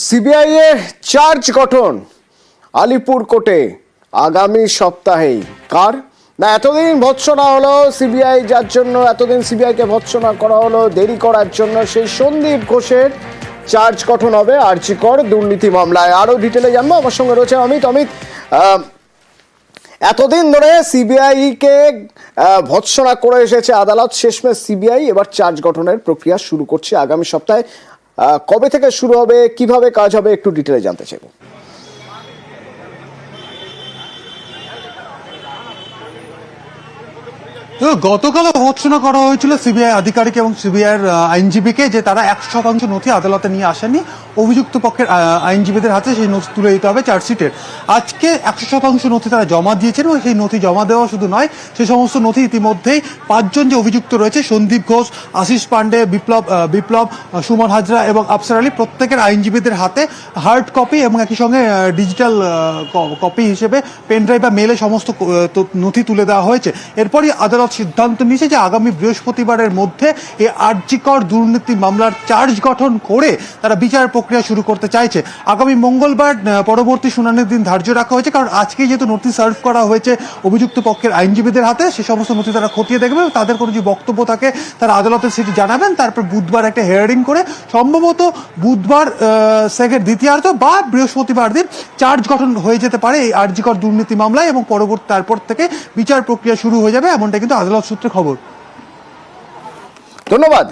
CBI এর charge গঠন আলিপুর কোর্টে আগামী সপ্তাহেই। কার না এতদিন ভৎসনা হলো সিবিআই, যার জন্য এতদিন সিবিআই কে ভৎসনা করা হলো দেরি করার জন্য, সেই সন্দীপ ঘোষের চার্জ গঠন হবে আরজি কর দুর্নীতি মামলায়। আরো ডিটেলে জানবো, আমার সঙ্গে রয়েছে অমিত। এতদিন ধরে সিবিআই কে ভৎসনা করে এসেছে আদালত, শেষমেশ সিবিআই এবার চার্জ গঠনের প্রক্রিয়া শুরু করছে আগামী সপ্তাহে। কবে থেকে শুরু হবে, কিভাবে কাজ হবে, একটু ডিটেলে জানতে চাইবো। গতকাল ভৎসনা করা হয়েছিল সিবিআই আধিকারিক এবং সিবিআইয়ের আইনজীবীকে যে তারা 100% নথি আদালতে নিয়ে আসেননি, অভিযুক্ত পক্ষের আইনজীবীদের হাতে সেই নথি তুলে দিতে হবে চার্জশিটের। আজকে 100% নথি তারা জমা দিয়েছেন এবং সেই নথি জমা দেওয়া শুধু নয়, সেই সমস্ত নথি ইতিমধ্যেই 5 জন যে অভিযুক্ত রয়েছে, সন্দীপ ঘোষ, আশিস পান্ডে, বিপ্লব, সুমন হাজরা এবং আফসার আলী, প্রত্যেকের আইনজীবীদের হাতে হার্ড কপি এবং একই সঙ্গে ডিজিটাল কপি হিসেবে পেনড্রাইভ বা মেলে সমস্ত নথি তুলে দেওয়া হয়েছে। এরপরই আদালত সিদ্ধান্ত নিয়েছে যে আগামী বৃহস্পতিবারের মধ্যে এই আরজি কর দুর্নীতি মামলার চার্জ গঠন করে তারা বিচার প্রক্রিয়া শুরু করতে চাইছে। আগামী মঙ্গলবার পরবর্তী শুনানির দিন ধার্য রাখা হয়েছে, কারণ আজকে যেহেতু নথি সার্ভ করা হয়েছে অভিযুক্ত পক্ষের আইনজীবীদের হাতে, সে সমস্ত নথি তারা খতিয়ে দেখবে, তাদের কোনো যে বক্তব্য থাকে তারা আদালতে সেটি জানাবেন। তারপর বুধবার একটা হিয়ারিং করে সম্ভবত বুধবার দ্বিতীয়ার্ধ বা বৃহস্পতিবার দিন চার্জ গঠন হয়ে যেতে পারে এই আরজি কর দুর্নীতি মামলায়, এবং পরবর্তী তারপর থেকে বিচার প্রক্রিয়া শুরু হয়ে যাবে, এমনটা কিন্তু আদালত সূত্রে খবর। ধন্যবাদ।